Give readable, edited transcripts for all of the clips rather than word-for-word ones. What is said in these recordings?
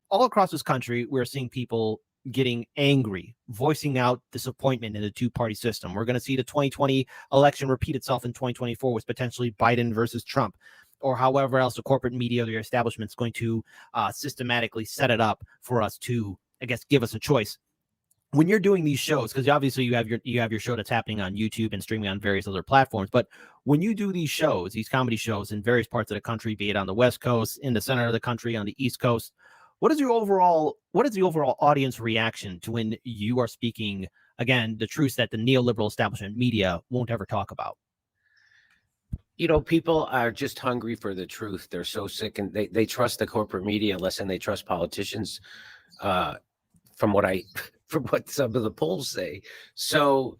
all across this country, we're seeing people getting angry, voicing out disappointment in the two-party system. We're going to see the 2020 election repeat itself in 2024 with potentially Biden versus Trump, or however else the corporate media or the establishment is going to systematically set it up for us to, I guess, give us a choice. When you're doing these shows, because obviously you have your show that's happening on YouTube and streaming on various other platforms, but when you do these shows, these comedy shows in various parts of the country, be it on the West Coast, in the center of the country, on the East Coast, what is the overall audience reaction to when you are speaking again the truths that the neoliberal establishment media won't ever talk about? People are just hungry for the truth. They're so sick, and they trust the corporate media less than they trust politicians. From what from what some of the polls say. So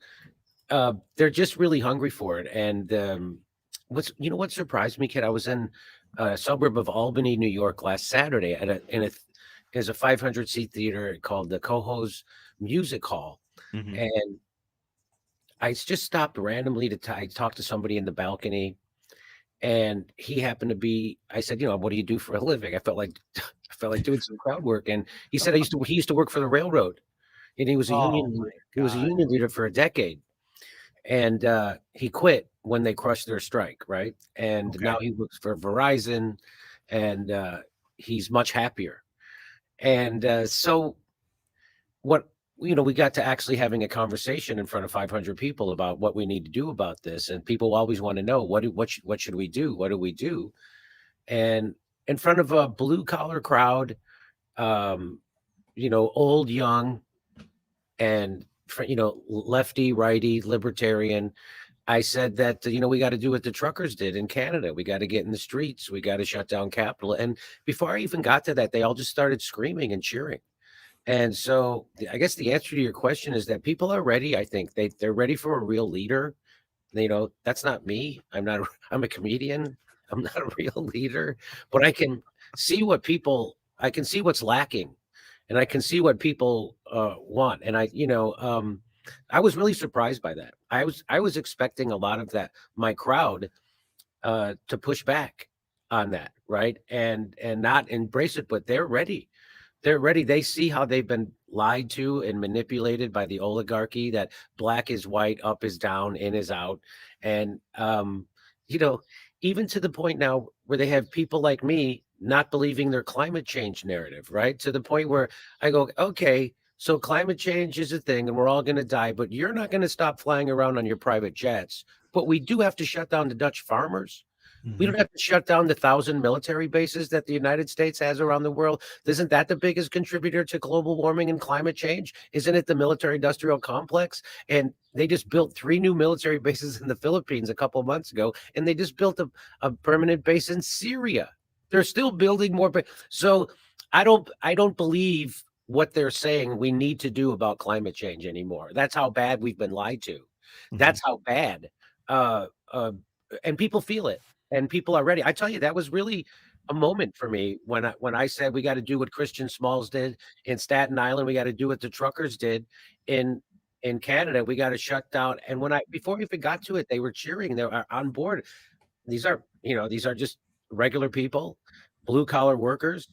they're just really hungry for it. And what surprised me, kid? I was in a suburb of Albany, New York last Saturday there's a 500 seat theater called the Coho's Music Hall. Mm-hmm. And I just stopped randomly I talked to somebody in the balcony, and he happened to be, I said, what do you do for a living? I felt like doing some crowd work. And he said he used to work for the railroad, and he was a union leader for a decade. And he quit when they crushed their strike, right? And now he works for Verizon, and he's much happier. And so what we got to actually having a conversation in front of 500 people about what we need to do about this. And people always want to know what should we do? What do we do? And in front of a blue collar crowd, old, young, and lefty, righty, libertarian, I said that we got to do what the truckers did in Canada. We got to get in the streets. We got to shut down Capitol. And before I even got to that, they all just started screaming and cheering. And so I guess the answer to your question is that people are ready. I think they're ready for a real leader. That's not me. I'm a comedian. I'm not a real leader, but I can see what's lacking, and I can see what people want. And I was really surprised by that. I was expecting a lot of my crowd to push back on that, right? And not embrace it, but they're ready. They're ready. They see how they've been lied to and manipulated by the oligarchy, that black is white, up is down, in is out. And, even to the point now where they have people like me not believing their climate change narrative, right? To the point where I go, okay, so climate change is a thing and we're all going to die, but you're not going to stop flying around on your private jets. But we do have to shut down the Dutch farmers. We don't have to shut down the 1,000 military bases that the United States has around the world. Isn't that the biggest contributor to global warming and climate change? Isn't it the military-industrial complex? And they just built 3 new military bases in the Philippines a couple of months ago, and they just built a permanent base in Syria. They're still building more. So I don't believe what they're saying we need to do about climate change anymore. That's how bad we've been lied to. That's how bad. And people feel it. And people are ready. I tell you, that was really a moment for me when I said we got to do what Christian Smalls did in Staten Island. We got to do what the truckers did in Canada. We got to shut down. And before we even got to it, they were cheering. They were on board. These are just regular people, blue collar workers.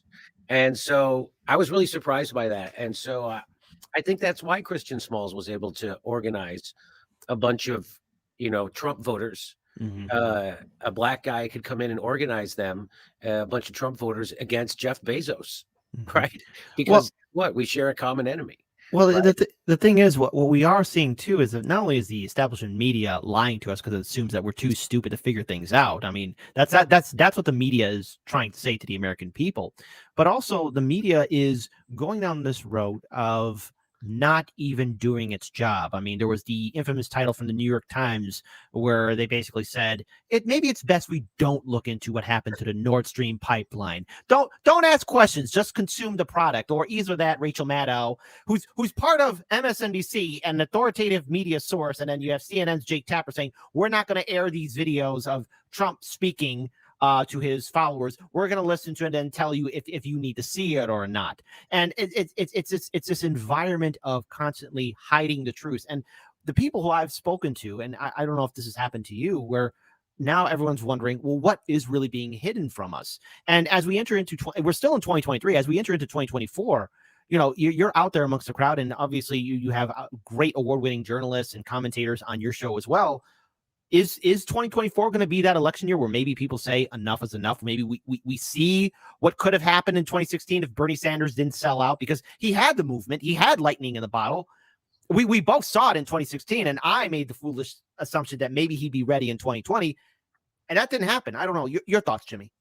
And so I was really surprised by that. And so I think that's why Christian Smalls was able to organize a bunch of Trump voters. A black guy could come in and organize them, a bunch of Trump voters, against Jeff Bezos, right? Because we share a common enemy. Well, right? The thing is, what we are seeing too is that not only is the establishment media lying to us because it assumes that we're too stupid to figure things out. I mean, that's what the media is trying to say to the American people, but also the media is going down this road of not even doing its job. I mean, there was the infamous title from the New York Times where they basically said maybe it's best we don't look into what happened to the Nord Stream pipeline. Don't ask questions, just consume the product. Or either that Rachel Maddow, who's part of MSNBC, an authoritative media source, and then you have CNN's Jake Tapper saying we're not going to air these videos of Trump speaking to his followers. We're going to listen to it and tell you if you need to see it or not. And it's this environment of constantly hiding the truth. And the people who I've spoken to, and I don't know if this has happened to you, where now everyone's wondering, well, what is really being hidden from us? And as we enter into, we're still in 2023, as we enter into 2024, you're out there amongst the crowd, and obviously you have great award-winning journalists and commentators on your show as well. Is 2024 going to be that election year where maybe people say enough is enough? Maybe we see what could have happened in 2016 if Bernie Sanders didn't sell out, because he had the movement, he had lightning in the bottle. We both saw it in 2016, and I made the foolish assumption that maybe he'd be ready in 2020, and that didn't happen. I don't know. Your thoughts, Jimmy?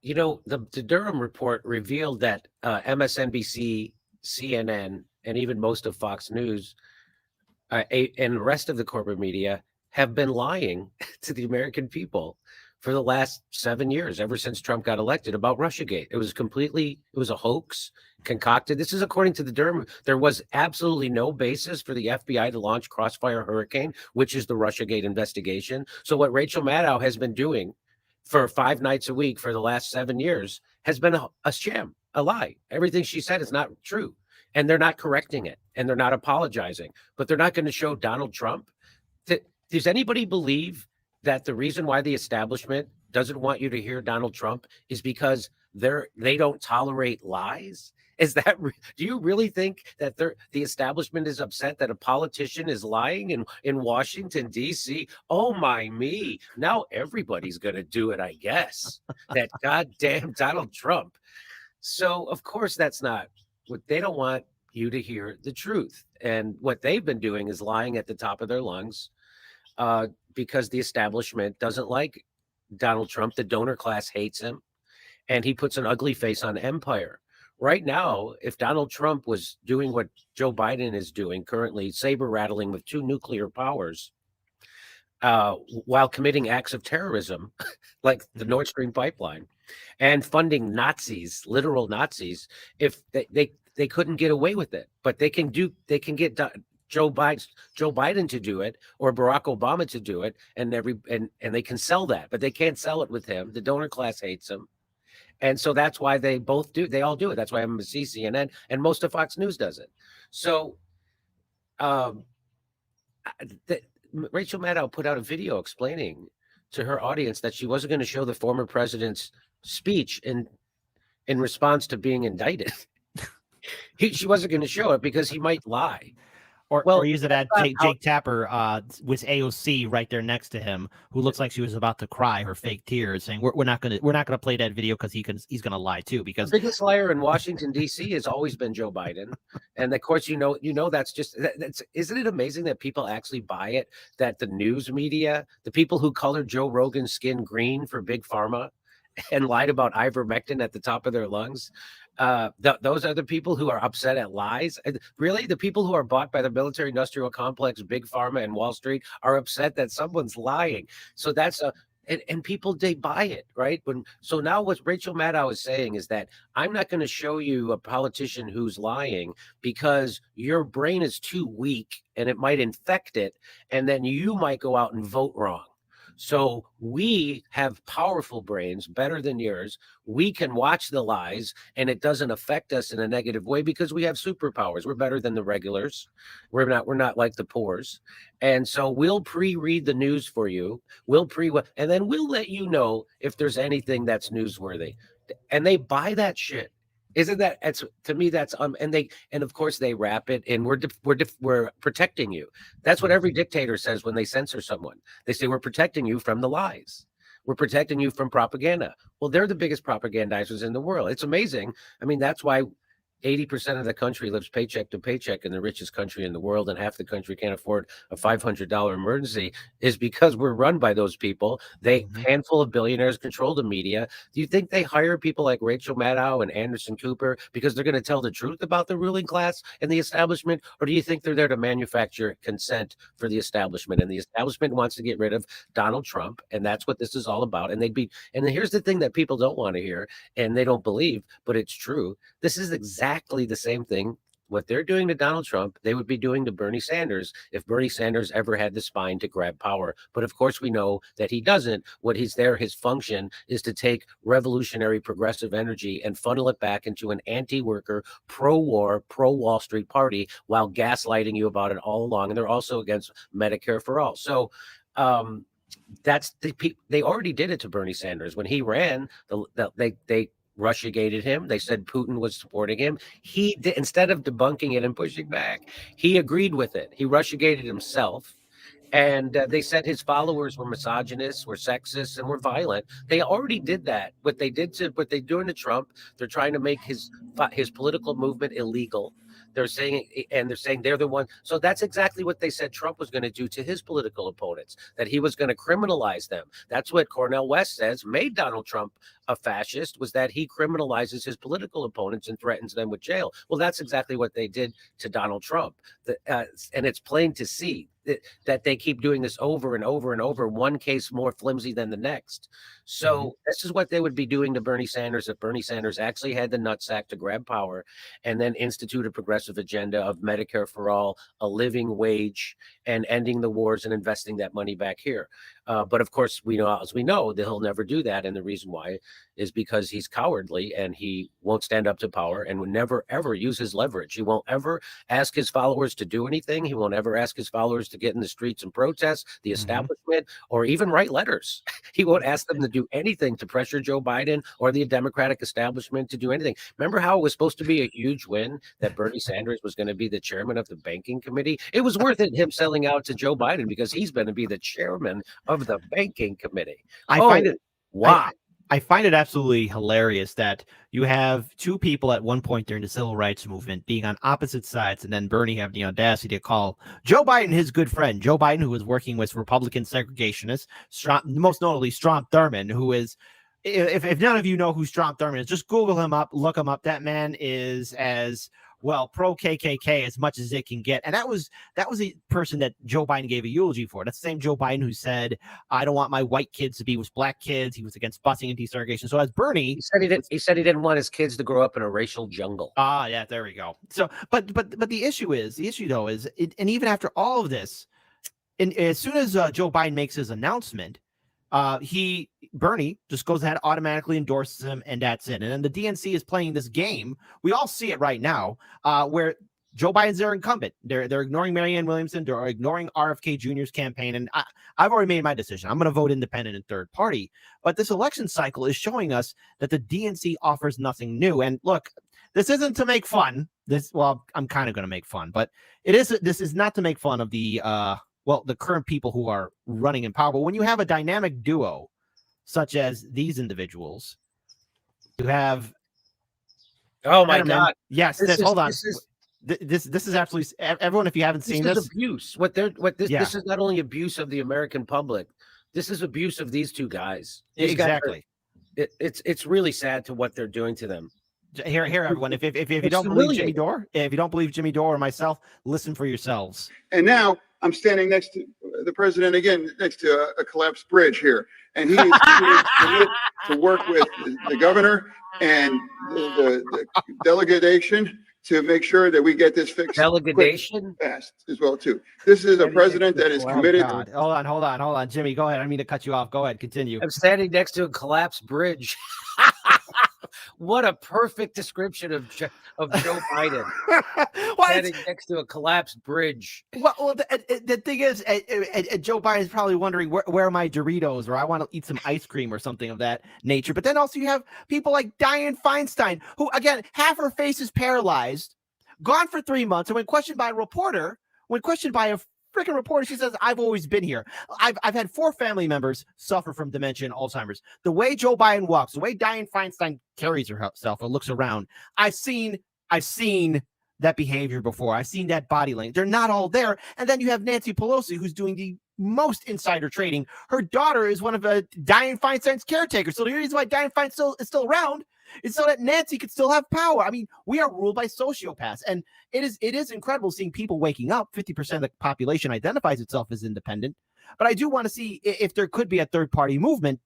The Durham report revealed that MSNBC, CNN, and even most of Fox News and the rest of the corporate media have been lying to the American people for the last 7 years, ever since Trump got elected, about Russiagate. It was a hoax concocted. This is according to the Durham. There was absolutely no basis for the FBI to launch Crossfire Hurricane, which is the Russiagate investigation. So what Rachel Maddow has been doing for 5 nights a week for the last 7 years has been a sham, a lie. Everything she said is not true. And they're not correcting it, and they're not apologizing, but they're not going to show Donald Trump. Does anybody believe that the reason why the establishment doesn't want you to hear Donald Trump is because they don't tolerate lies? Do you really think that the establishment is upset that a politician is lying in Washington, D.C.? Oh, my me. Now everybody's going to do it, I guess. That goddamn Donald Trump. So, of course, that's not what they don't want you to hear the truth. And what they've been doing is lying at the top of their lungs because the establishment doesn't like Donald Trump. The donor class hates him, and he puts an ugly face on empire. Right now, if Donald Trump was doing what Joe Biden is doing currently, saber rattling with 2 nuclear powers, while committing acts of terrorism, like the Nord Stream pipeline, and funding Nazis, literal Nazis, if they couldn't get away with it, but they can get Joe Biden to do it, or Barack Obama to do it, and they can sell that, but they can't sell it with him. The donor class hates him. And so that's why they all do it. That's why MSNBC, CNN, and most of Fox News does it. So Rachel Maddow put out a video explaining to her audience that she wasn't going to show the former president's speech in response to being indicted. She wasn't going to show it because he might lie. Or use it at Jake Tapper with AOC right there next to him, who looks like she was about to cry her fake tears, saying we're not gonna play that video because he's gonna lie too. Because the biggest liar in Washington D.C. has always been Joe Biden, and of course that's isn't it amazing that people actually buy it? That the news media, the people who colored Joe Rogan's skin green for big pharma, and lied about ivermectin at the top of their lungs. Those are the people who are upset at lies. Really, the people who are bought by the military industrial complex, big pharma, and Wall Street are upset that someone's lying. So that's and people, they buy it, right? So now what Rachel Maddow is saying is that I'm not going to show you a politician who's lying because your brain is too weak and it might infect it, and then you might go out and vote wrong. So we have powerful brains, better than yours. We can watch the lies and it doesn't affect us in a negative way because we have superpowers. We're better than the regulars. We're not like the poors. And so we'll pre-read the news for you. And then we'll let you know if there's anything that's newsworthy. And they buy that shit. Isn't that, to me, that's and of course they wrap it in we're protecting you. That's what every dictator says when they censor someone. They say we're protecting you from the lies. We're protecting you from propaganda. Well, they're the biggest propagandizers in the world. It's amazing. I mean, that's why 80% of the country lives paycheck to paycheck in the richest country in the world, and half the country can't afford a $500 emergency, is because we're run by those people. Handful of billionaires control the media. Do you think they hire people like Rachel Maddow and Anderson Cooper because they're going to tell the truth about the ruling class and the establishment? Or do you think they're there to manufacture consent for the establishment? And the establishment wants to get rid of Donald Trump, and that's what this is all about. And here's the thing that people don't want to hear and they don't believe, but it's true. This is exactly the same thing. What they're doing to Donald Trump, they would be doing to Bernie Sanders if Bernie Sanders ever had the spine to grab power. But of course, we know that he doesn't. His function is to take revolutionary progressive energy and funnel it back into an anti-worker, pro-war, pro-Wall Street party while gaslighting you about it all along. And they're also against Medicare for all. So That's they already did it to Bernie Sanders when he ran. They Russiagated him. They said Putin was supporting him. He did, instead of debunking it and pushing back, he agreed with it. He Russiagated himself. And they said his followers were misogynists, were sexist, and were violent. They already did that. What they're doing to Trump, they're trying to make his political movement illegal. They're saying, and they're saying they're the one. So that's exactly what they said Trump was going to do to his political opponents, that he was going to criminalize them. That's what Cornel West says made Donald Trump a fascist, was that he criminalizes his political opponents and threatens them with jail. Well, that's exactly what they did to Donald Trump. And it's plain to see that they keep doing this over and over and over, one case more flimsy than the next. So this is what they would be doing to Bernie Sanders if Bernie Sanders actually had the nutsack to grab power and then institute a progressive agenda of Medicare for all, a living wage, and ending the wars and investing that money back here. But of course, we know that he'll never do that. And the reason why is because he's cowardly and he won't stand up to power and will never, ever use his leverage. He won't ever ask his followers to do anything. He won't ever ask his followers to get in the streets and protest the establishment or even write letters. He won't ask them to do anything to pressure Joe Biden or the Democratic establishment to do anything. Remember how it was supposed to be a huge win that Bernie Sanders was going to be the chairman of the banking committee? It was worth it him selling out to Joe Biden because he's going to be the chairman of the banking committee. I find it wow. I find it absolutely hilarious that you have two people at one point during the civil rights movement being on opposite sides, and then Bernie having the audacity to call Joe Biden his good friend. Joe Biden, who was working with Republican segregationists, most notably Strom Thurmond, who is, if none of you know who Strom Thurmond is, just Google him up, look him up. That man is as well pro KKK as much as it can get, and that was a person that Joe Biden gave a eulogy for. That's the same Joe Biden who said, "I don't want my white kids to be with black kids." He was against busing and desegregation. So as Bernie, he said he didn't want his kids to grow up in a racial jungle. Yeah, there we go. So, but the issue though is, and even after all of this, and as soon as Joe Biden makes his announcement, Bernie just goes ahead, automatically endorses him, and that's it. And then the DNC is playing this game. We all see it right now, where Joe Biden's their incumbent. They're ignoring Marianne Williamson. They're ignoring RFK Jr.'s campaign. And I've already made my decision. I'm going to vote independent and third party. But this election cycle is showing us that the DNC offers nothing new. And look, this isn't to make fun. I'm kind of going to make fun, but this is not to make fun of the current people who are running in power. But when you have a dynamic duo such as these individuals, you have. Oh my God! Yes, hold on. This is absolutely, everyone. If you haven't seen this, abuse. This is not only abuse of the American public. This is abuse of these two guys. Exactly. It's really sad to what they're doing to them. Here, everyone. If you don't believe Jimmy Dore, if you don't believe Jimmy Dore or myself, listen for yourselves. And now I'm standing next to the president again, next to a collapsed bridge here, and he is to work with the governor and the delegation to make sure that we get this fixed. Delegation fast as well too. This is a president that is committed. Hold on, Jimmy. Go ahead. I mean to cut you off. Go ahead. Continue. I'm standing next to a collapsed bridge. What a perfect description of Joe Biden. Standing next to a collapsed bridge. Well, the thing is, Joe Biden is probably wondering where are my Doritos, or I want to eat some ice cream or something of that nature. But then also you have people like Dianne Feinstein, who, again, half her face is paralyzed, gone for 3 months, and when questioned by a freaking reporter, she says, "I've always been here. I've had 4 family members suffer from dementia and Alzheimer's." The way Joe Biden walks, the way Dianne Feinstein carries herself or looks around, I've seen that behavior before. I've seen that body language. They're not all there. And then you have Nancy Pelosi, who's doing the most insider trading. Her daughter is one of Dianne Feinstein's caretakers. So the reason why Dianne Feinstein is still around is so that Nancy could still have power. I mean, we are ruled by sociopaths, and it is incredible seeing people waking up. 50% of the population identifies itself as independent, but I do want to see if there could be a third party movement.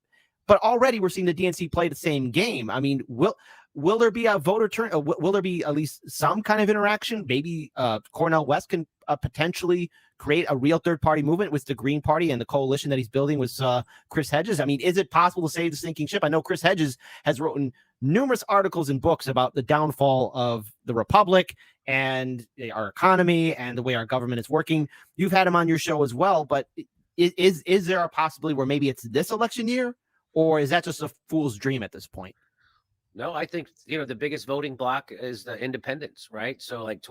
But already we're seeing the DNC play the same game. I mean, will there be a voter turn? Will there be at least some kind of interaction? Maybe Cornel West can potentially create a real third party movement with the Green Party and the coalition that he's building with Chris Hedges. I mean, is it possible to save the sinking ship? I know Chris Hedges has written numerous articles and books about the downfall of the republic and our economy and the way our government is working. You've had him on your show as well, but is there a possibility where maybe it's this election year, or is that just a fool's dream at this point? No, I think, the biggest voting block is the independents, right? So like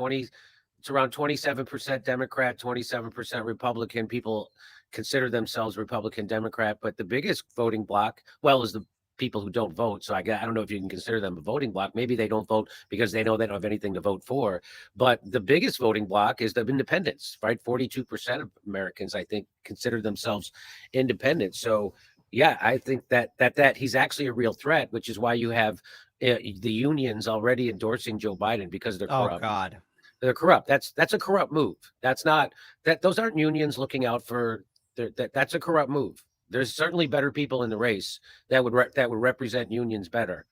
it's around 27% Democrat, 27% Republican. People consider themselves Republican Democrat, but the biggest voting block, well, is the people who don't vote. So I don't know if you can consider them a voting block. Maybe they don't vote because they know they don't have anything to vote for. But the biggest voting block is the independents, right? 42% of Americans, I think, consider themselves independent. So yeah, I think that he's actually a real threat, which is why you have the unions already endorsing Joe Biden because they're corrupt. Oh God, they're corrupt. That's a corrupt move. That's not that. Those aren't unions looking out for that's a corrupt move. There's certainly better people in the race that would represent unions better,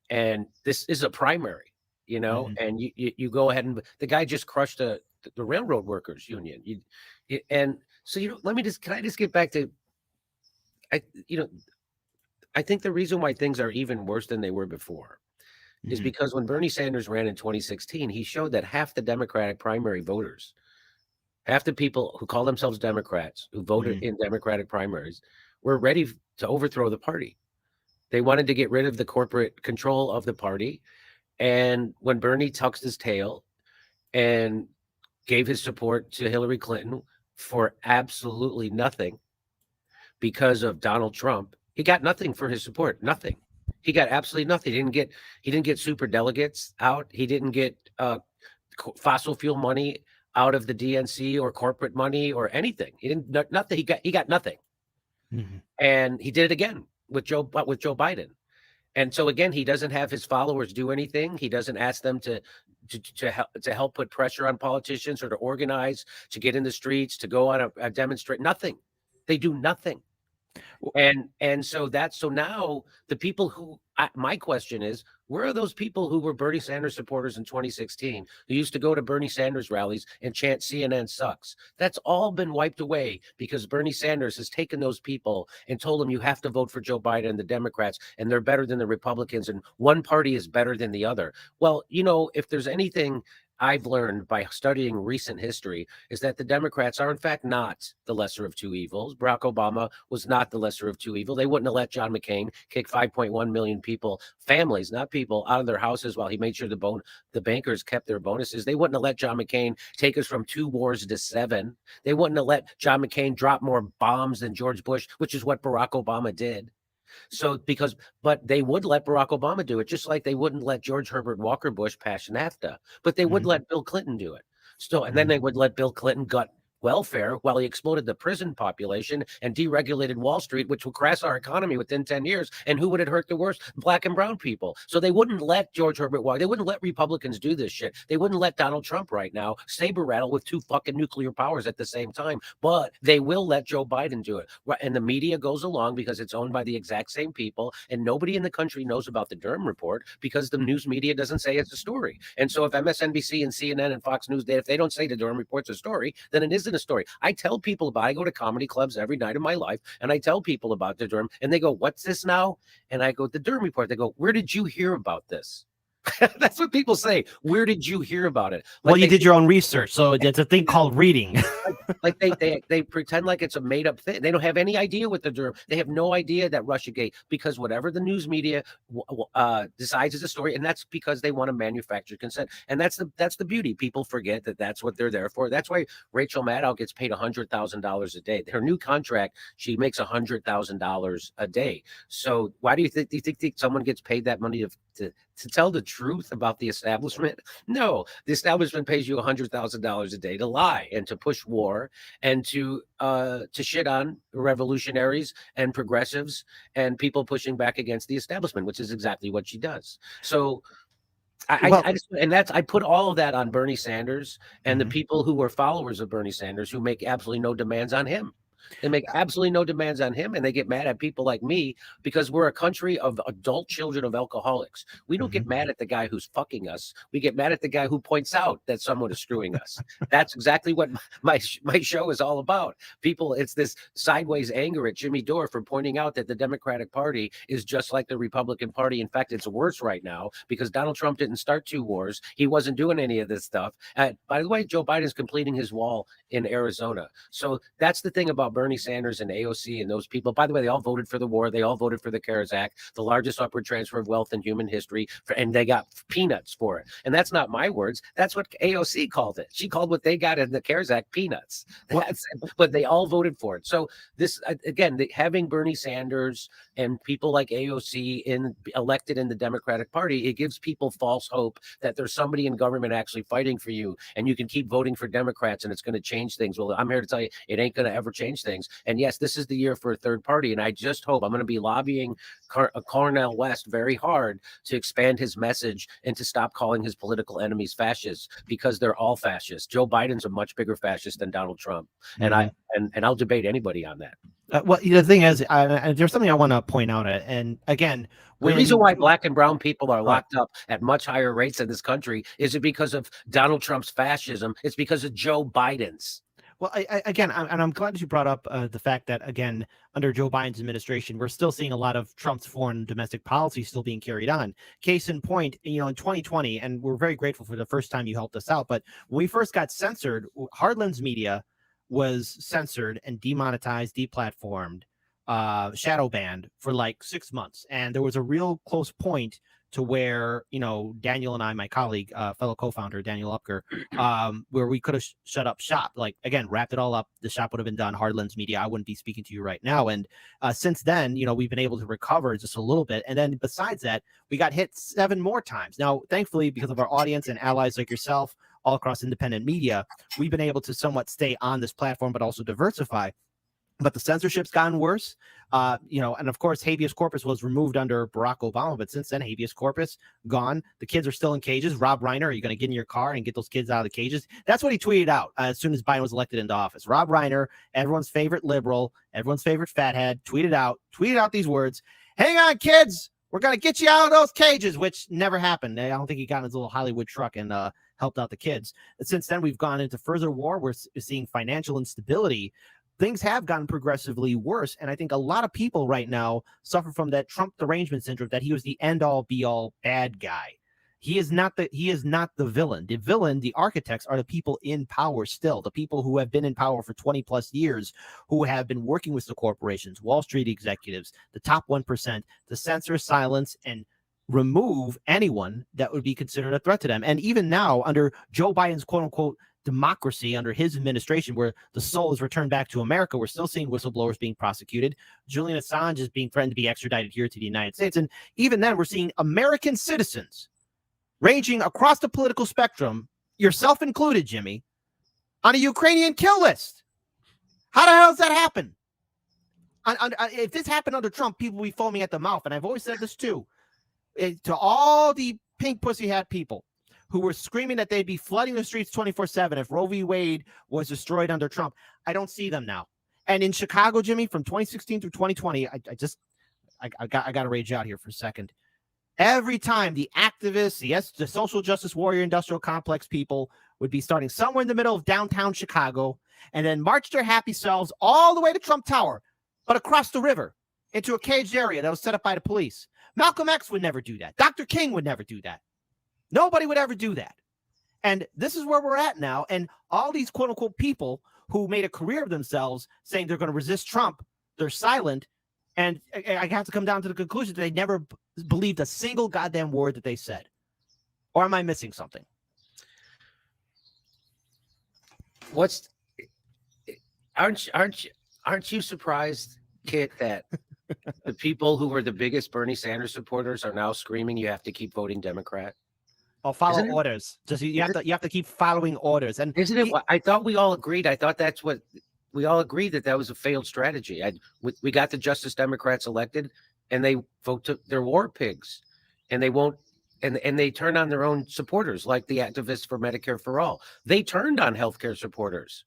and this is a primary, and you go ahead and the guy just crushed the railroad workers union. And so can I just get back to I think the reason why things are even worse than they were before is because when Bernie Sanders ran in 2016, he showed that half the Democratic primary voters, half the people who call themselves Democrats who voted in Democratic primaries were ready to overthrow the party. They wanted to get rid of the corporate control of the party. And when Bernie tucked his tail and gave his support to Hillary Clinton for absolutely nothing because of Donald Trump, he got nothing for his support. Nothing. He got absolutely nothing. He didn't get super delegates out. He didn't get fossil fuel money out of the DNC or corporate money or anything. He didn't nothing. He got nothing. And he did it again with Joe Biden. And so again, he doesn't have his followers do anything. He doesn't ask them to help put pressure on politicians or to organize, to get in the streets, to go on a demonstrate. Nothing. They do nothing. And so now the people who my question is, where are those people who were Bernie Sanders supporters in 2016 who used to go to Bernie Sanders rallies and chant CNN sucks? That's all been wiped away because Bernie Sanders has taken those people and told them you have to vote for Joe Biden and the Democrats, and they're better than the Republicans, and one party is better than the other. Well, if there's anything I've learned by studying recent history is that the Democrats are in fact not the lesser of two evils. Barack Obama was not the lesser of two evils. They wouldn't have let John McCain kick 5.1 million people, families, not people, out of their houses while he made sure the bankers kept their bonuses. They wouldn't have let John McCain take us from 2 wars to 7. They wouldn't have let John McCain drop more bombs than George Bush, which is what Barack Obama did. So but they would let Barack Obama do it, just like they wouldn't let George Herbert Walker Bush pass NAFTA, but they would let Bill Clinton do it. So, and then they would let Bill Clinton gut welfare while he exploded the prison population and deregulated Wall Street, which would crash our economy within 10 years. And who would it hurt the worst? Black and brown people. So they wouldn't let George Herbert Walker, they wouldn't let Republicans do this shit. They wouldn't let Donald Trump right now saber rattle with 2 fucking nuclear powers at the same time, but they will let Joe Biden do it. And the media goes along because it's owned by the exact same people. And nobody in the country knows about the Durham report because the news media doesn't say it's a story. And so if MSNBC and CNN and Fox News, if they don't say the Durham report's a story, then it isn't a story. I tell people about I go to comedy clubs every night of my life, and I tell people about the Durham, and they go, "What's this now?" And I go, "The Durham report." They go, "Where did you hear about this?" That's what people say. Where did you hear about it? Well, you did your own research, so it's a thing called reading. Like they pretend like it's a made up thing. They don't have any idea what the Durham. They have no idea that Russiagate, because whatever the news media decides is a story, and that's because they want to manufacture consent. And that's the beauty. People forget that that's what they're there for. That's why Rachel Maddow gets paid $100,000 a day. Her new contract, she makes $100,000 a day. So why do you think someone gets paid that money to tell the truth about the establishment? No, the establishment pays you $100,000 a day to lie and to push war and to shit on revolutionaries and progressives and people pushing back against the establishment, which is exactly what she does. So I put all of that on Bernie Sanders and the people who were followers of Bernie Sanders who make absolutely no demands on him. They make absolutely no demands on him, and they get mad at people like me because we're a country of adult children of alcoholics. We don't get mad at the guy who's fucking us. We get mad at the guy who points out that someone is screwing us. That's exactly what my show is all about. People, it's this sideways anger at Jimmy Dore for pointing out that the Democratic Party is just like the Republican Party. In fact, it's worse right now because Donald Trump didn't start 2 wars. He wasn't doing any of this stuff. By the way, Joe Biden's completing his wall in Arizona. So that's the thing about about Bernie Sanders and AOC and those people. By the way, they all voted for the war. They all voted for the CARES Act, the largest upward transfer of wealth in human history, and they got peanuts for it. And that's not my words. That's what AOC called it. She called what they got in the CARES Act peanuts. But they all voted for it. So this, again, having Bernie Sanders and people like AOC elected in the Democratic Party, it gives people false hope that there's somebody in government actually fighting for you, and you can keep voting for Democrats and it's going to change things. Well, I'm here to tell you, it ain't going to ever change things. And yes, this is the year for a third party. And I just hope I'm going to be lobbying Cornel West very hard to expand his message and to stop calling his political enemies fascists, because they're all fascists. Joe Biden's a much bigger fascist than Donald Trump. And I'll debate anybody on that. Well, the thing is, there's something I want to point out. And again, the reason why black and brown people are locked up at much higher rates in this country isn't because of Donald Trump's fascism. It's because of Joe Biden's. Well, I'm glad that you brought up the fact that, again, under Joe Biden's administration, we're still seeing a lot of Trump's foreign and domestic policy still being carried on. Case in point, in 2020, and we're very grateful for the first time you helped us out, but when we first got censored, Hardlands Media was censored and demonetized, deplatformed, shadow banned for like 6 months. And there was a real close point to where, Daniel and I, my colleague, fellow co-founder, Daniel Upker, where we could have shut up shop, like, again, wrapped it all up. The shop would have been done. Hardlands Media, I wouldn't be speaking to you right now. And since then, we've been able to recover just a little bit. And then besides that, we got hit 7 more times. Now, thankfully, because of our audience and allies like yourself, all across independent media, we've been able to somewhat stay on this platform, but also diversify. But the censorship's gotten worse, and of course, habeas corpus was removed under Barack Obama. But since then, habeas corpus gone. The kids are still in cages. Rob Reiner, are you going to get in your car and get those kids out of the cages? That's what he tweeted out as soon as Biden was elected into office. Rob Reiner, everyone's favorite liberal, everyone's favorite fathead, tweeted out these words: "Hang on, kids, we're going to get you out of those cages," which never happened. I don't think he got in his little Hollywood truck and helped out the kids. And since then, we've gone into further war. We're seeing financial instability. Things have gotten progressively worse. And I think a lot of people right now suffer from that Trump derangement syndrome, that he was the end all be all bad guy. He is not the villain. The villain, the architects, are the people in power still, the people who have been in power for 20 plus years, who have been working with the corporations, Wall Street executives, the top 1%, to censor, silence, and remove anyone that would be considered a threat to them. And even now, under Joe Biden's quote unquote democracy, under his administration, where the soul is returned back to America, we're still seeing whistleblowers being prosecuted. Julian Assange is being threatened to be extradited here to the United States. And even then, we're seeing American citizens ranging across the political spectrum, yourself included, Jimmy, on a Ukrainian kill list. How the hell does that happen? If this happened under Trump, people would be foaming at the mouth. And I've always said this too, to all the pink pussy hat people who were screaming that they'd be flooding the streets 24/7 if Roe v. Wade was destroyed under Trump. I don't see them now. And in Chicago, Jimmy, from 2016 through 2020, I got to rage out here for a second. Every time the activists, the social justice warrior industrial complex people would be starting somewhere in the middle of downtown Chicago and then march their happy selves all the way to Trump Tower, but across the river into a caged area that was set up by the police. Malcolm X would never do that. Dr. King would never do that. Nobody would ever do that. And this is where we're at now. And all these quote unquote people who made a career of themselves saying they're going to resist Trump, they're silent. And I have to come down to the conclusion that they never believed a single goddamn word that they said. Or am I missing something? Aren't you surprised, Kit, that the people who were the biggest Bernie Sanders supporters are now screaming you have to keep voting Democrat? Oh, follow orders. Just you have to keep following orders. And isn't it? I thought we all agreed. I thought that's what we all agreed, that was a failed strategy. We got the Justice Democrats elected, and they vote to their war pigs, and they won't. And they turn on their own supporters, like the activists for Medicare for All. They turned on healthcare supporters.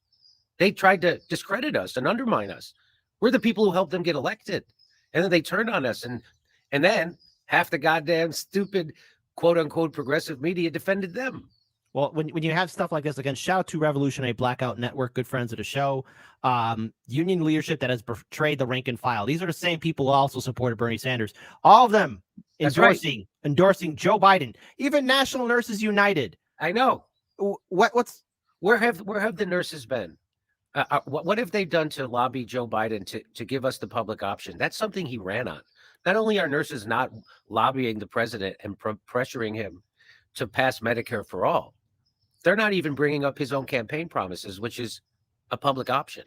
They tried to discredit us and undermine us. We're the people who helped them get elected, and then they turned on us. And then half the goddamn stupid quote unquote progressive media defended them. Well, when you have stuff like this, again, shout out to Revolutionary Blackout Network, good friends of the show, union leadership that has betrayed the rank and file. These are the same people who also supported Bernie Sanders. All of them endorsing Joe Biden, even National Nurses United. I know. Where have the nurses been? What have they done to lobby Joe Biden to give us the public option? That's something he ran on. Not only are nurses not lobbying the president and pressuring him to pass Medicare for all, they're not even bringing up his own campaign promises, which is a public option.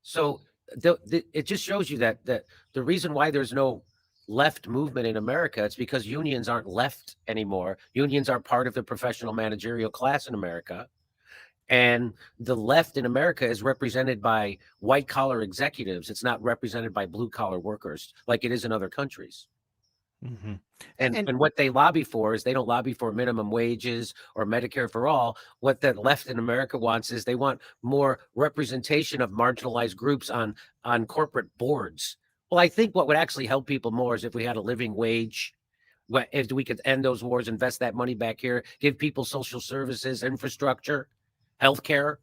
So it just shows you that the reason why there's no left movement in America, it's because unions aren't left anymore. Unions are part of the professional managerial class in America. And the left in America is represented by white collar executives. It's not represented by blue collar workers like it is in other countries. Mm-hmm. And what they lobby for is they don't lobby for minimum wages or Medicare for all. What the left in America wants is they want more representation of marginalized groups on corporate boards. Well, I think what would actually help people more is if we had a living wage, if we could end those wars, invest that money back here, give people social services, infrastructure, healthcare.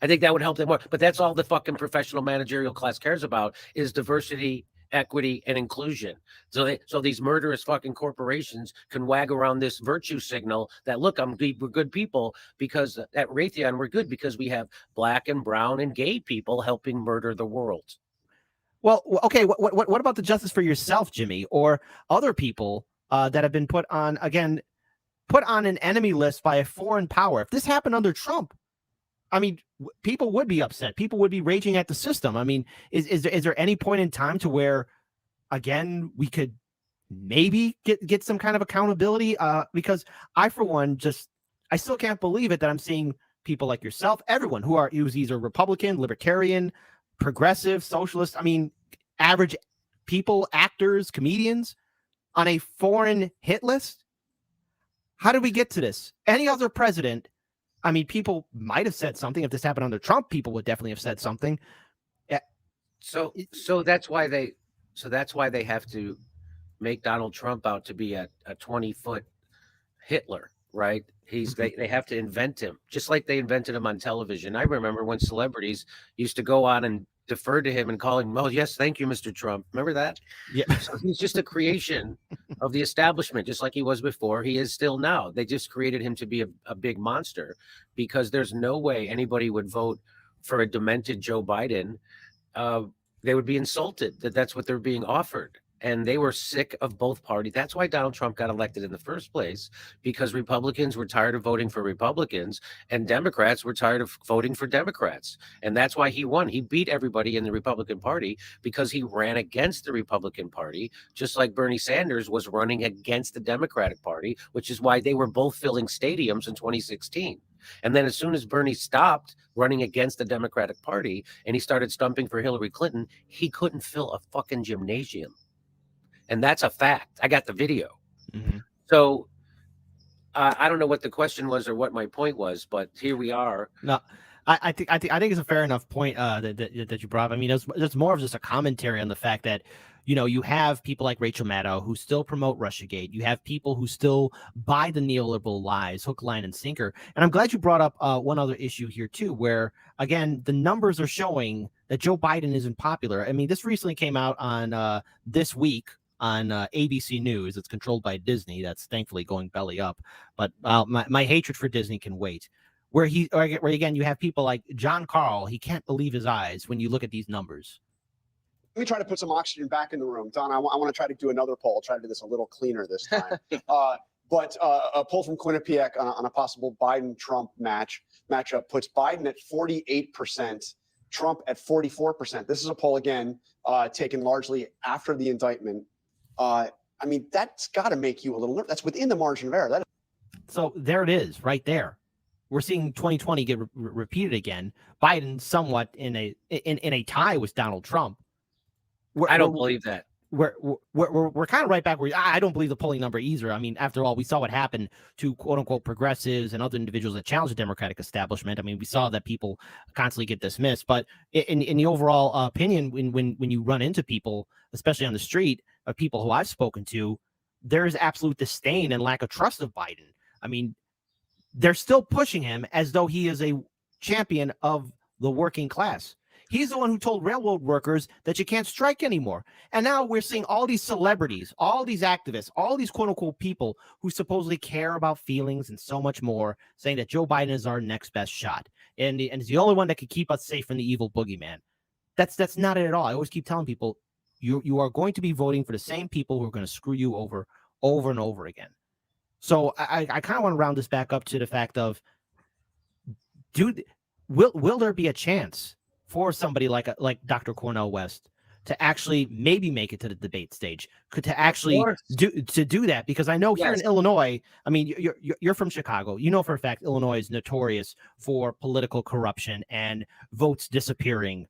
I think that would help them more. But that's all the fucking professional managerial class cares about is diversity, equity, and inclusion. So these murderous fucking corporations can wag around this virtue signal that, look, we're good people, because at Raytheon we're good because we have black and brown and gay people helping murder the world. Well, okay. What about the justice for yourself, Jimmy, or other people that have been put on an enemy list by a foreign power? If this happened under Trump, I mean, people would be upset. People would be raging at the system. I mean, is there any point in time to where, again, we could maybe get some kind of accountability? Because I, for one, I still can't believe it that I'm seeing people like yourself, everyone who's either Republican, Libertarian, progressive, socialist. I mean, average people, actors, comedians on a foreign hit list. How did we get to this? Any other president, I mean, people might have said something. If this happened under Trump, people would definitely have said something. So that's why they have to make Donald Trump out to be a 20-foot Hitler, right? They have to invent him, just like they invented him on television. I remember when celebrities used to go on and defer to him and call him, "Oh, yes, thank you, Mr. Trump." Remember that? Yeah. So he's just a creation of the establishment, just like he was before. He is still now. They just created him to be a big monster, because there's no way anybody would vote for a demented Joe Biden. They would be insulted that that's what they're being offered. And they were sick of both parties. That's why Donald Trump got elected in the first place, because Republicans were tired of voting for Republicans and Democrats were tired of voting for Democrats. And that's why he won. He beat everybody in the Republican Party because he ran against the Republican Party, just like Bernie Sanders was running against the Democratic Party, which is why they were both filling stadiums in 2016. And then as soon as Bernie stopped running against the Democratic Party and he started stumping for Hillary Clinton, he couldn't fill a fucking gymnasium. And that's a fact. I got the video. Mm-hmm. So I don't know what the question was or what my point was, but here we are. No, I think it's a fair enough point that you brought up. I mean, it's more of just a commentary on the fact that, you have people like Rachel Maddow who still promote Russiagate. You have people who still buy the neoliberal lies, hook, line, and sinker. And I'm glad you brought up one other issue here too, where again the numbers are showing that Joe Biden isn't popular. I mean, this recently came out on This Week on ABC News. It's controlled by Disney. That's thankfully going belly up. But my hatred for Disney can wait. Where again, you have people like John Carl. He can't believe his eyes when you look at these numbers. Let me try to put some oxygen back in the room. Don, I want to try to do another poll. I'll try to do this a little cleaner this time. But a poll from Quinnipiac on a possible Biden-Trump matchup puts Biden at 48%, Trump at 44%. This is a poll, again, taken largely after the indictment. I mean, that's got to make you a little nervous. That's within the margin of error. So there it is, right there. We're seeing 2020 get repeated again. Biden somewhat in a tie with Donald Trump. I don't believe that. We're kind of right back where I don't believe the polling number either. I mean, after all, we saw what happened to quote unquote progressives and other individuals that challenged the Democratic establishment. I mean, we saw that people constantly get dismissed. But in the overall opinion, when you run into people, especially on the street, of people who I've spoken to, there is absolute disdain and lack of trust of Biden. I mean, they're still pushing him as though he is a champion of the working class. He's the one who told railroad workers that you can't strike anymore. And now we're seeing all these celebrities, all these activists, all these quote unquote people who supposedly care about feelings and so much more, saying that Joe Biden is our next best shot. And is the only one that could keep us safe from the evil boogeyman. That's not it at all. I always keep telling people, you are going to be voting for the same people who are going to screw you over and over again. So I kind of want to round this back up to the fact of, will there be a chance for somebody like Dr. Cornel West to actually maybe make it to the debate stage, to actually do that? Because I know here in Illinois, I mean, you're from Chicago. You know for a fact Illinois is notorious for political corruption and votes disappearing.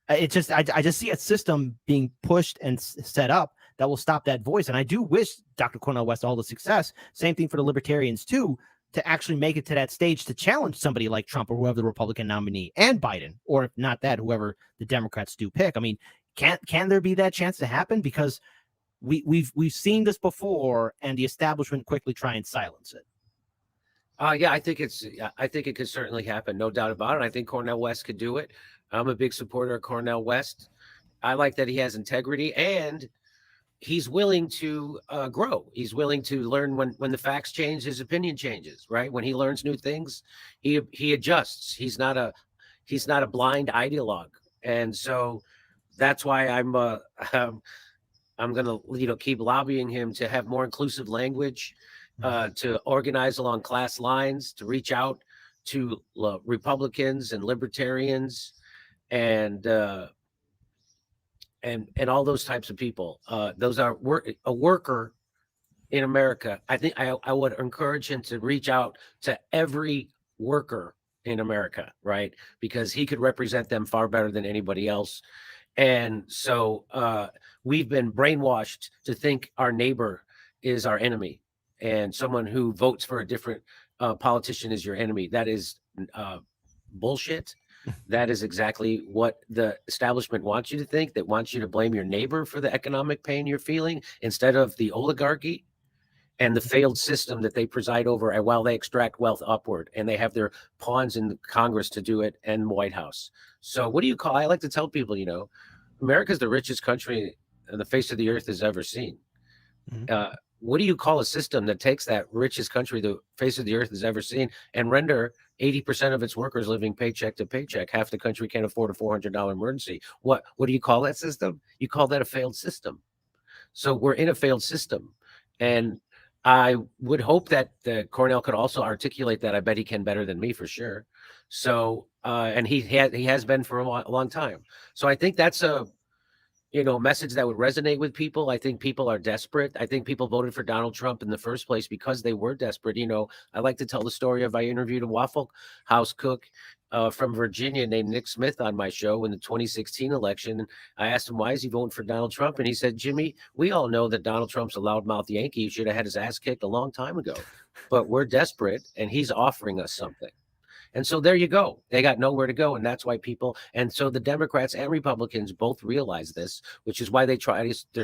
I just see a system being pushed and set up that will stop that voice. And I do wish Dr. Cornel West all the success. Same thing for the libertarians too, to actually make it to that stage to challenge somebody like Trump or whoever the Republican nominee, and Biden, or if not that, whoever the Democrats do pick. I mean, can there be that chance to happen? Because we've seen this before, and the establishment quickly try and silence it. Yeah, I think it could certainly happen, no doubt about it. I think Cornel West could do it. I'm a big supporter of Cornel West. I like that he has integrity, and he's willing to grow. He's willing to learn when the facts change, his opinion changes, right? When he learns new things, he adjusts. He's not a blind ideologue. And so that's why I'm going to keep lobbying him to have more inclusive language, to organize along class lines, to reach out to Republicans and libertarians and all those types of people. Those are a worker in America. I think I would encourage him to reach out to every worker in America, right? Because he could represent them far better than anybody else. And so we've been brainwashed to think our neighbor is our enemy, and someone who votes for a different politician is your enemy. That is bullshit. That is exactly what the establishment wants you to think. That wants you to blame your neighbor for the economic pain you're feeling instead of the oligarchy and the failed system that they preside over while they extract wealth upward, and they have their pawns in Congress to do it and the White House. So what do you call? I like to tell people, America's the richest country on the face of the earth has ever seen. Mm-hmm. What do you call a system that takes that richest country the face of the earth has ever seen and render 80% of its workers living paycheck to paycheck? Half the country can't afford a $400 emergency. What do you call that system? You call that a failed system. So we're in a failed system. And I would hope that Cornel could also articulate that. I bet he can better than me for sure. So, and he has been for a long time. So I think that's a message that would resonate with people. I think people are desperate. I think people voted for Donald Trump in the first place because they were desperate. I like to tell the story of I interviewed a Waffle House cook from Virginia named Nick Smith on my show in the 2016 election. And I asked him, why is he voting for Donald Trump? And he said, Jimmy, we all know that Donald Trump's a loudmouth Yankee. He should have had his ass kicked a long time ago. But we're desperate, and he's offering us something. And so there you go. They got nowhere to go. And that's why and so the Democrats and Republicans both realize this, which is why they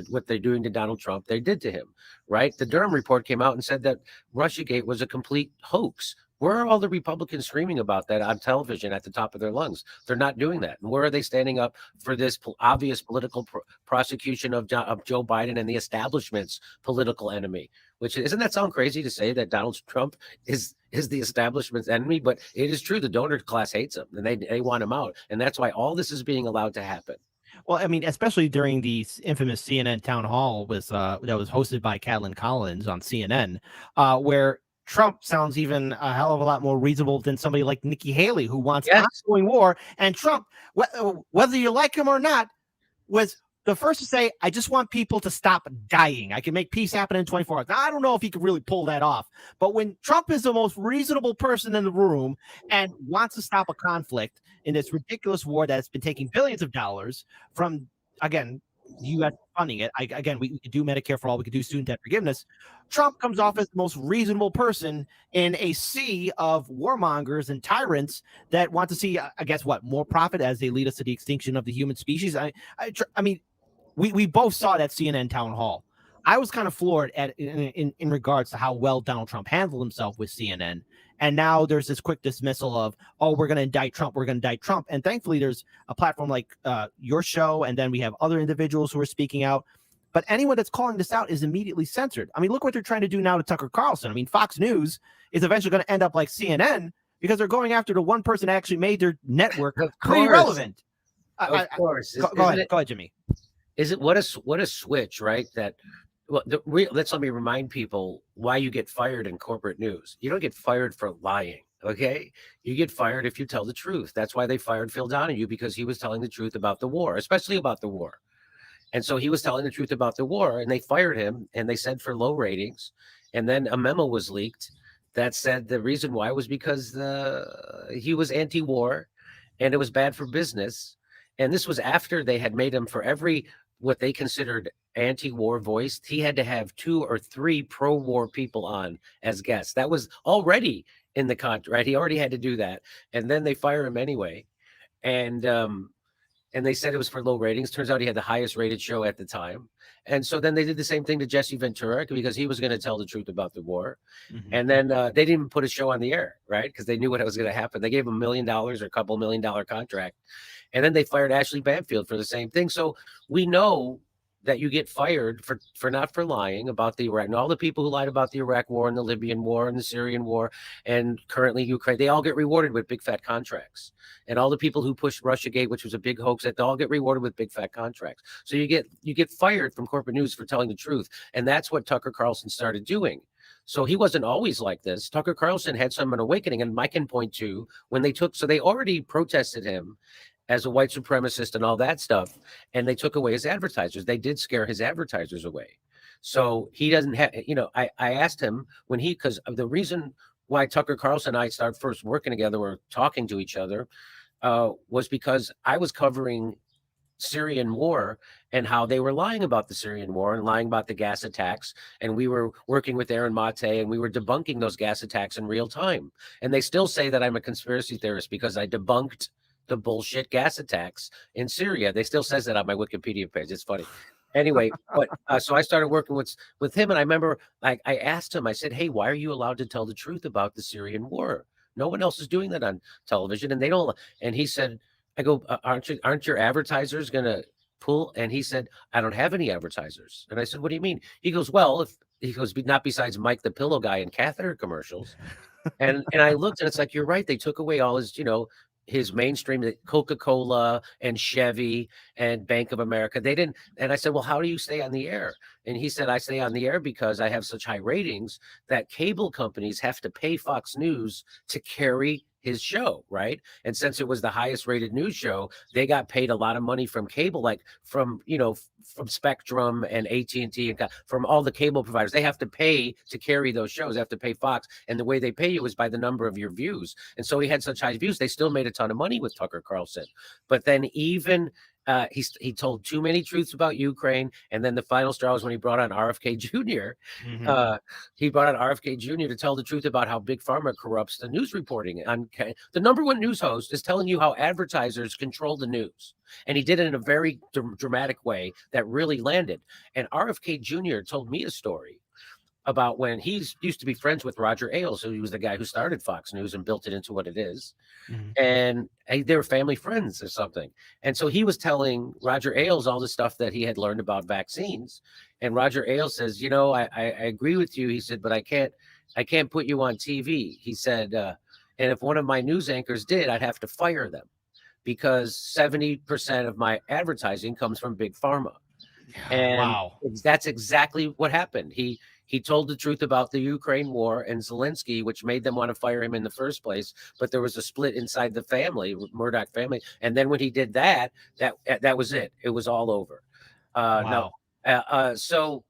what they're doing to Donald Trump, they did to him, right? The Durham report came out and said that Russiagate was a complete hoax. Where are all the Republicans screaming about that on television at the top of their lungs? They're not doing that. And where are they standing up for this obvious political prosecution of Joe Biden and the establishment's political enemy? Isn't that sound crazy to say that Donald Trump is the establishment's enemy? But it is true. The donor class hates him, and they want him out. And that's why all this is being allowed to happen. Well, I mean, especially during the infamous CNN town hall that was hosted by Catelyn Collins on CNN, where Trump sounds even a hell of a lot more reasonable than somebody like Nikki Haley, who wants ongoing war. And Trump, whether you like him or not, was the first to say, I just want people to stop dying. I can make peace happen in 24 hours. Now, I don't know if he could really pull that off. But when Trump is the most reasonable person in the room and wants to stop a conflict in this ridiculous war that's been taking billions of dollars from, again, the U.S. funding it. We could do Medicare for all. We could do student debt forgiveness. Trump comes off as the most reasonable person in a sea of warmongers and tyrants that want to see, more profit as they lead us to the extinction of the human species. I mean, we both saw that CNN town hall. I was kind of floored in regards to how well Donald Trump handled himself with CNN And now there's this quick dismissal of, oh, we're going to indict Trump. We're going to indict Trump. And thankfully, there's a platform like your show. And then we have other individuals who are speaking out. But anyone that's calling this out is immediately censored. I mean, look what they're trying to do now to Tucker Carlson. I mean, Fox News is eventually going to end up like CNN because they're going after the one person that actually made their network pretty relevant. Of course. Go ahead, Jimmy. Is it what a switch, right? That let's let me remind people why you get fired in corporate news. You don't get fired for lying. Okay, you get fired if you tell the truth. That's why they fired Phil Donahue, because he was telling the truth about the war, especially about the war. And so he was telling the truth about the war, and they fired him, and they said for low ratings. And then a memo was leaked that said the reason why was because he was anti-war and it was bad for business. And this was after they had made him, for every what they considered anti-war voice, he had to have 2 or 3 pro-war people on as guests. That was already in the contract, right? He already had to do that. And then they fire him anyway. And they said it was for low ratings. Turns out he had the highest rated show at the time. And so then they did the same thing to Jesse Ventura because he was going to tell the truth about the war. Mm-hmm. And then they didn't even put a show on the air, right? Because they knew what was going to happen. They gave him $1 million or a couple $1 million contract. And then they fired Ashley Banfield for the same thing. So we know that you get fired for not for lying about the Iraq, and all the people who lied about the Iraq war and the Libyan war and the Syrian war and currently Ukraine, they all get rewarded with big fat contracts. And all the people who pushed Russiagate, which was a big hoax, that they all get rewarded with big fat contracts. So you get fired from corporate news for telling the truth. And that's what Tucker Carlson started doing. So he wasn't always like this. Tucker Carlson had some an awakening, and Mike can point to when they they already protested him as a white supremacist and all that stuff. And they took away his advertisers. They did scare his advertisers away. So he doesn't have, I asked him because the reason why Tucker Carlson and I started first working together or talking to each other was because I was covering Syrian war and how they were lying about the Syrian war and lying about the gas attacks. And we were working with Aaron Mate and we were debunking those gas attacks in real time. And they still say that I'm a conspiracy theorist because I debunked the bullshit gas attacks in Syria. They still says that on my Wikipedia page. It's funny. Anyway, but so I started working with him, and I remember I asked him, I said, hey, why are you allowed to tell the truth about the Syrian war? No one else is doing that on television, and they don't. And he said, I go, aren't your advertisers going to pull? And he said, I don't have any advertisers. And I said, what do you mean? He goes, well, he goes, not besides Mike the Pillow Guy and catheter commercials. and I looked, and it's like, you're right. They took away all his mainstream, Coca-Cola and Chevy and Bank of America. They didn't. And I said, well, how do you stay on the air? And he said, I stay on the air because I have such high ratings that cable companies have to pay Fox News to carry his show, right? And since it was the highest rated news show, they got paid a lot of money from cable, like from Spectrum and AT&T and from all the cable providers. They have to pay to carry those shows. They have to pay Fox. And the way they pay you is by the number of your views. And so he had such high views. They still made a ton of money with Tucker Carlson. But then even he told too many truths about Ukraine. And then the final straw was when he brought on RFK Jr. Mm-hmm. He brought on RFK Jr. to tell the truth about how Big Pharma corrupts the news reporting. The number one news host is telling you how advertisers control the news. And he did it in a very dramatic way that really landed. And RFK Jr. told me a story about when he used to be friends with Roger Ailes, who was the guy who started Fox News and built it into what it is. Mm-hmm. And they were family friends or something. And so he was telling Roger Ailes all the stuff that he had learned about vaccines. And Roger Ailes says, I agree with you. He said, but I can't put you on TV. He said, and if one of my news anchors did, I'd have to fire them because 70% of my advertising comes from Big Pharma. And wow. That's exactly what happened. He told the truth about the Ukraine war and Zelensky, which made them want to fire him in the first place. But there was a split inside the family, Murdoch family. And then when he did that was it. It was all over. Wow. So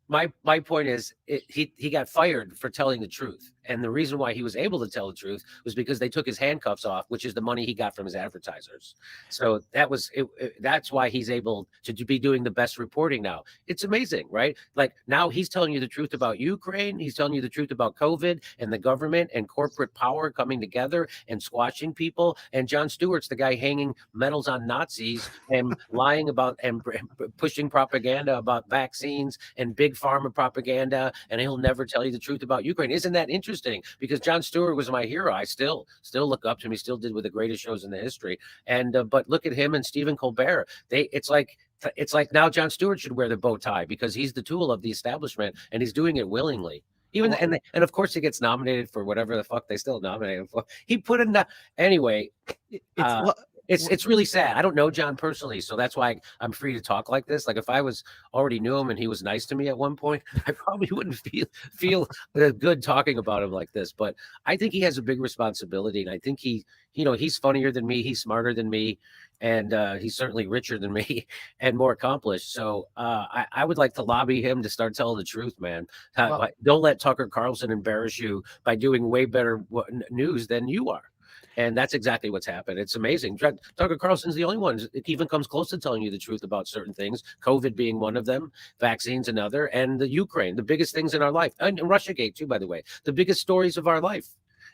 my point is he got fired for telling the truth. And the reason why he was able to tell the truth was because they took his handcuffs off, which is the money he got from his advertisers. So that's why he's able to be doing the best reporting now. It's amazing, right? Like now he's telling you the truth about Ukraine. He's telling you the truth about COVID and the government and corporate power coming together and squashing people. And Jon Stewart's the guy hanging medals on Nazis and lying about and pushing propaganda about vaccines and big pharma propaganda. And he'll never tell you the truth about Ukraine. Isn't that interesting? interesting because Jon Stewart was my hero. I still look up to him. He still did with the greatest shows in the history. And but look at him and Stephen Colbert. It's like now Jon Stewart should wear the bow tie because he's the tool of the establishment and he's doing it willingly. Even and of course he gets nominated for whatever the fuck they still nominate him for. He put in anyway. It's really sad. I don't know John personally, so that's why I'm free to talk like this. Like if I already knew him and he was nice to me at one point, I probably wouldn't feel good talking about him like this. But I think he has a big responsibility, and I think he's funnier than me, he's smarter than me, and he's certainly richer than me and more accomplished. So I would like to lobby him to start telling the truth, man. Don't let Tucker Carlson embarrass you by doing way better news than you are. And that's exactly what's happened. It's amazing. Tucker Carlson's the only one that even comes close to telling you the truth about certain things, COVID being one of them, vaccines another, and the Ukraine, the biggest things in our life, and Russiagate too, by the way, the biggest stories of our life.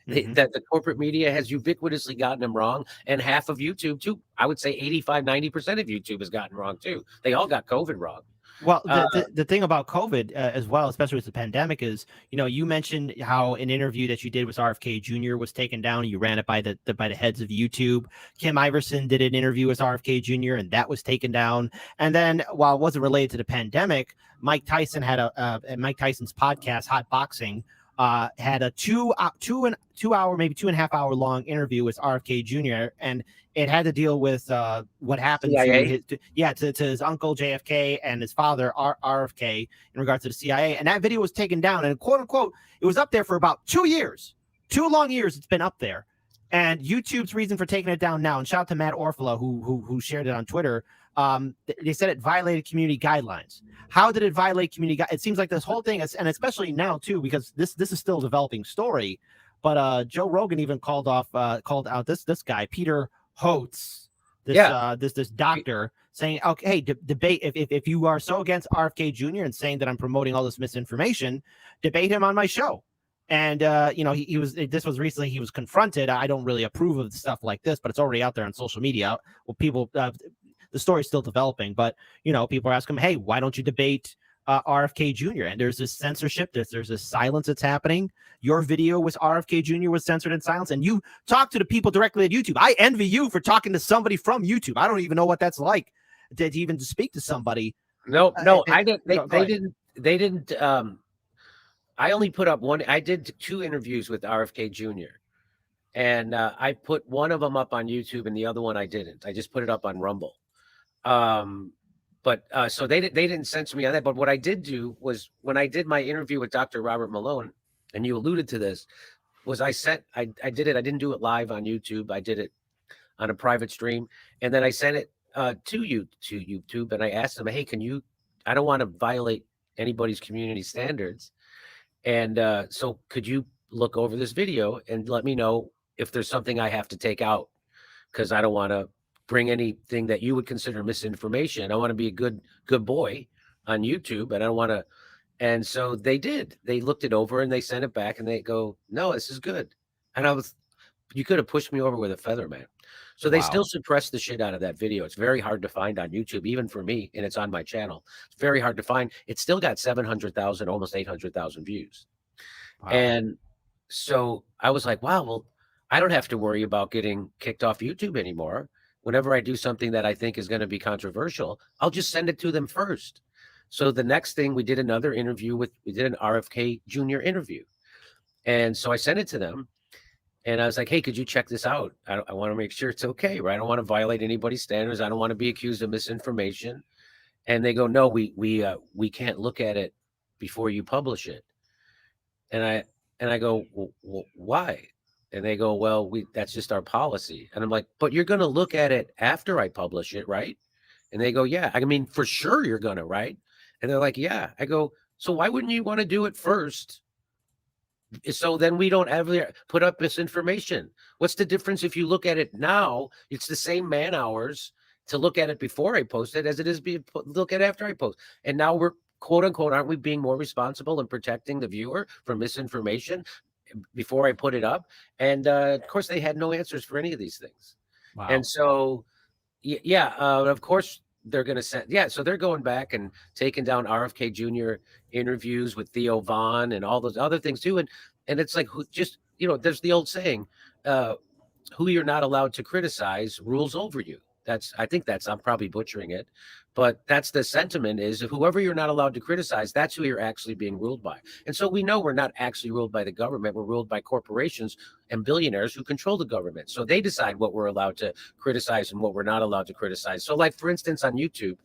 That the corporate media has ubiquitously gotten them wrong, and half of YouTube too. I would say 85-90% of YouTube has gotten wrong too. They all got COVID wrong. Well, the thing about COVID as well, especially with the pandemic, is you mentioned how an interview that you did with RFK Jr. was taken down. You ran it by the heads of YouTube. Kim Iverson did an interview with RFK Jr. and that was taken down. And then, while it wasn't related to the pandemic, Mike Tyson had Mike Tyson's podcast, Hot Boxing, had a 2 hour, maybe 2.5 hour long interview with RFK Jr. and it had to deal with what happened to his uncle JFK and his father RFK in regards to the CIA. And that video was taken down and quote unquote, it was up there for about 2 years, 2 long years. It's been up there. And YouTube's reason for taking it down now, and shout out to Matt Orfala who shared it on Twitter. They said it violated community guidelines. How did it violate community? It seems like this whole thing is, and especially now too, because this is still a developing story. But Joe Rogan even called out this guy Peter Hotz, this doctor, saying, okay, hey, debate if you are so against RFK Jr. and saying that I'm promoting all this misinformation, debate him on my show. And he was recently he was confronted. I don't really approve of stuff like this, but it's already out there on social media. Well, people. The story's still developing, but people are asking him, hey, why don't you debate RFK Jr.? And there's this censorship, there's this silence that's happening. Your video with RFK Jr. was censored and silenced, and you talk to the people directly at YouTube. I envy you for talking to somebody from YouTube. I don't even know what that's like to even speak to somebody. No, I didn't. They didn't. I only put up one. I did 2 interviews with RFK Jr. And I put one of them up on YouTube, and the other one I didn't. I just put it up on Rumble. So they didn't censor me on that. But what I did do was when I did my interview with Dr. Robert Malone, and you alluded to this, was I did it. I didn't do it live on YouTube. I did it on a private stream, and then I sent it to YouTube, and I asked them, hey, I don't want to violate anybody's community standards, and so could you look over this video and let me know if there's something I have to take out, because I don't want to bring anything that you would consider misinformation. I want to be a good boy on YouTube, and I don't want to. And so they did. They looked it over and they sent it back, and they go, no, this is good. And you could have pushed me over with a feather, man. So they still suppressed the shit out of that video. It's very hard to find on YouTube, even for me, and it's on my channel. It's very hard to find. It's still got 700,000, almost 800,000 views. Wow. And so I was like, wow, well, I don't have to worry about getting kicked off YouTube anymore. Whenever I do something that I think is going to be controversial, I'll just send it to them first. So the next thing, we did another interview we did an RFK Jr. interview. And so I sent it to them, and I was like, hey, could you check this out? I want to make sure it's okay, right? I don't want to violate anybody's standards. I don't want to be accused of misinformation. And they go, no, we can't look at it before you publish it. And I go, well, why? And they go, well, that's just our policy. And I'm like, but you're going to look at it after I publish it, right? And they go, yeah. I mean, for sure you're going to, right? And they're like, yeah. I go, so why wouldn't you want to do it first? So then we don't ever put up misinformation. What's the difference if you look at it now? It's the same man hours to look at it before I post it as it is look at it after I post. And now we're, quote unquote, aren't we being more responsible in protecting the viewer from misinformation before I put it up? And of course, they had no answers for any of these things. Wow. And so, of course, they're going to send. Yeah, so they're going back and taking down RFK Jr. interviews with Theo Vaughn and all those other things too. And And it's like, just, there's the old saying, who you're not allowed to criticize rules over you. I think I'm probably butchering it, but that's the sentiment, is whoever you're not allowed to criticize, that's who you're actually being ruled by. And so we know we're not actually ruled by the government. We're ruled by corporations and billionaires who control the government. So they decide what we're allowed to criticize and what we're not allowed to criticize. So like, for instance, on YouTube,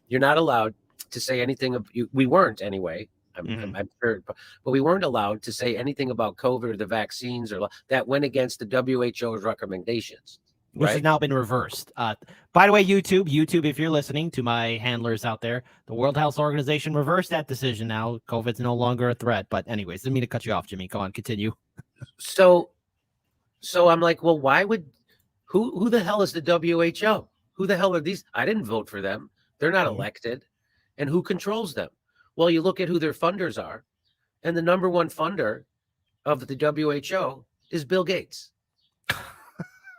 you're not allowed to say anything of you. We weren't anyway. I'm sure, but we weren't allowed to say anything about COVID or the vaccines or that went against the WHO's recommendations, which has right? now been reversed. By the way, YouTube, if you're listening to my handlers out there, the World Health Organization reversed that decision now. COVID's no longer a threat. But anyways, didn't mean to cut you off, Jimmy. Go on, continue. So I'm like, well, why would who the hell is the WHO? Who the hell are these? I didn't vote for them. They're not elected. And who controls them? Well, you look at who their funders are, and the number one funder of the WHO is Bill Gates.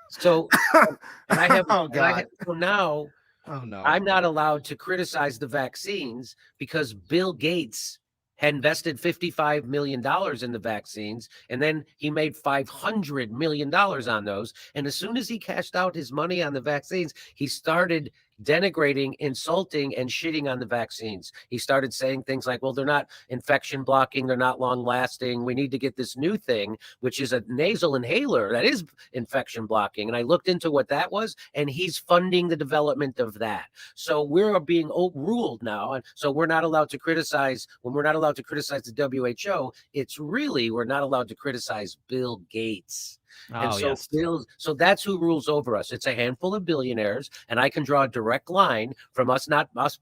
So, and I have, so now, I'm not allowed to criticize the vaccines because Bill Gates had invested $55 million in the vaccines, and then he made $500 million on those. And as soon as he cashed out his money on the vaccines, he started denigrating, insulting, and shitting on the vaccines. He started saying things like, well, they're not infection blocking, they're not long lasting. We need to get this new thing, which is a nasal inhaler that is infection blocking. And I looked into what that was, and he's funding the development of that. So we're being ruled now. And so we're not allowed to criticize, when we're not allowed to criticize the WHO, it's really, we're not allowed to criticize Bill Gates. And so so that's who rules over us. It's a handful of billionaires, and I can draw a direct line from us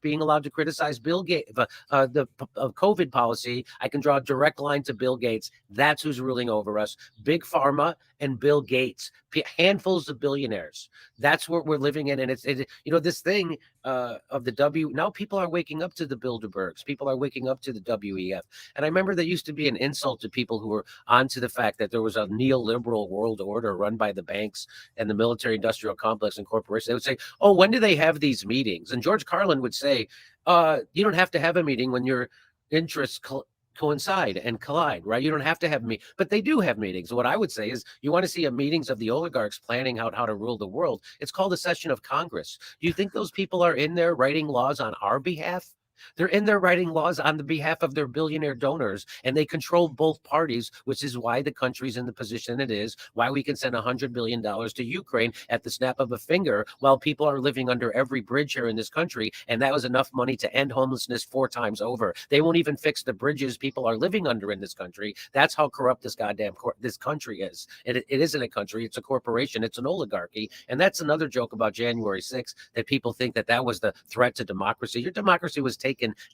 being allowed to criticize Bill Gates, the COVID policy. I can draw a direct line to Bill Gates. That's who's ruling over us. Big Pharma and Bill Gates, handfuls of billionaires. That's what we're living in. And it's this thing of the now people are waking up to the Bilderbergs. People are waking up to the WEF. And I remember there used to be an insult to people who were onto the fact that there was a neoliberal world order run by the banks and the military industrial complex and corporations. They would say, oh, when do they have these meetings? And George Carlin would say, you don't have to have a meeting when your interests coincide and collide, right? You don't have to have me, but they do have meetings. What I would say is, you want to see a meetings of the oligarchs planning out how to rule the world. It's called a session of Congress. Do you think those people are in there writing laws on our behalf? They're in there writing laws on the behalf of their billionaire donors, and they control both parties, which is why the country's in the position it is, why we can send $100 billion to Ukraine at the snap of a finger while people are living under every bridge here in this country. And that was enough money to end homelessness 4 times over. They won't even fix the bridges people are living under in this country. That's how corrupt this this country is. It isn't a country. It's a corporation. It's an oligarchy. And that's another joke about January 6th, that people think that was the threat to democracy. Your democracy was taken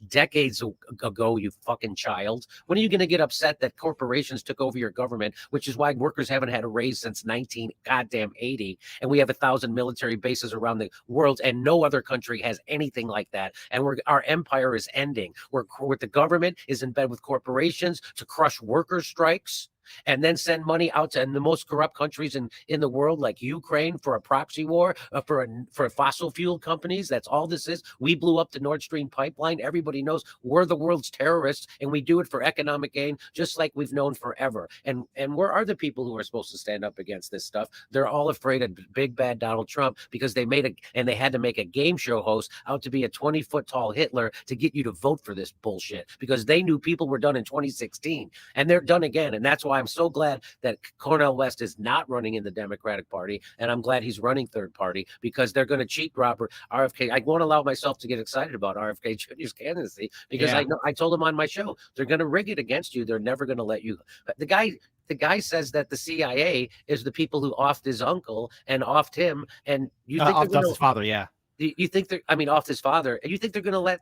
decades ago, you fucking child. When are you going to get upset that corporations took over your government, which is why workers haven't had a raise since 1980, and we have 1,000 military bases around the world, and no other country has anything like that. And our empire is ending. Where the government is in bed with corporations to crush worker strikes, and then send money out to the most corrupt countries in the world, like Ukraine, for a proxy war, for fossil fuel companies. That's all this is. We blew up the Nord Stream pipeline. Everybody knows we're the world's terrorists, and we do it for economic gain, just like we've known forever. And where are the people who are supposed to stand up against this stuff? They're all afraid of big bad Donald Trump, because they had to make a game show host out to be a 20-foot tall Hitler to get you to vote for this bullshit, because they knew people were done in 2016, and they're done again. And that's why I'm so glad that Cornel West is not running in the Democratic Party, and I'm glad he's running third party, because they're going to cheat Robert RFK. I won't allow myself to get excited about RFK Jr.'s candidacy, because I told him on my show, they're going to rig it against you. They're never going to let you. The guy says that the CIA is the people who offed his uncle and offed him, and you think offed his father, you think offed his father, and you think they're going to let?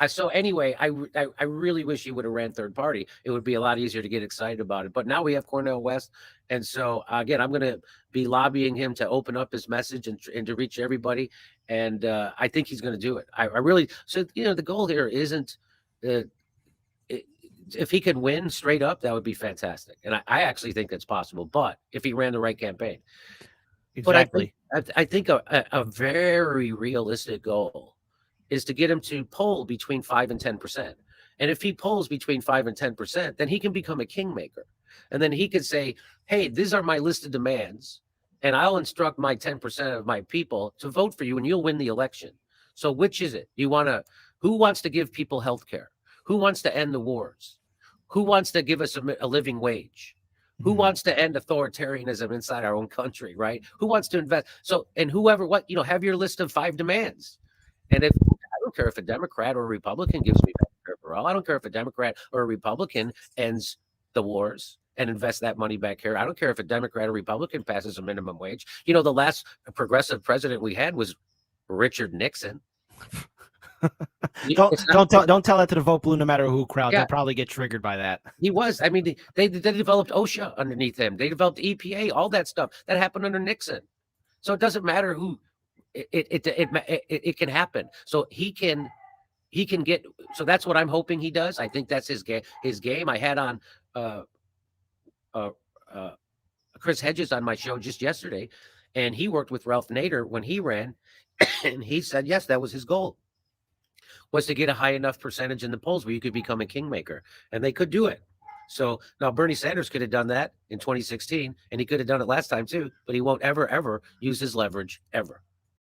So anyway, I really wish he would have ran third party. It would be a lot easier to get excited about it. But now we have Cornel West. And so, again, I'm going to be lobbying him to open up his message and to reach everybody. And I think he's going to do it. I really, so, the goal here isn't, if he could win straight up, that would be fantastic. And I actually think that's possible. But if he ran the right campaign. Exactly. But I think a very realistic goal is to get him to poll between 5 and 10%. And if he polls between 5 and 10%, then he can become a kingmaker. And then he could say, hey, these are my list of demands, and I'll instruct my 10% of my people to vote for you, and you'll win the election. So which is it? Who wants to give people health care? Who wants to end the wars? Who wants to give us a living wage? Who wants to end authoritarianism inside our own country, right? Who wants to invest? So, and whoever, have your list of 5 demands. And I don't care if a Democrat or a Republican gives me Medicare for all. I don't care if a Democrat or a Republican ends the wars and invest that money back here. I don't care if a Democrat or Republican passes a minimum wage. The last progressive president we had was Richard Nixon. Don't tell that to the Vote Blue No Matter Who crowd. Yeah. They'll probably get triggered by that. He was. I mean, they developed OSHA underneath him. They developed EPA, all that stuff that happened under Nixon. So it doesn't matter who. It can happen. So he can get. So that's what I'm hoping he does. I think that's his game. I had on Chris Hedges on my show just yesterday, and he worked with Ralph Nader when he ran, and he said yes, that was his goal, was to get a high enough percentage in the polls where you could become a kingmaker, and they could do it. So now Bernie Sanders could have done that in 2016, and he could have done it last time too, but he won't ever use his leverage ever.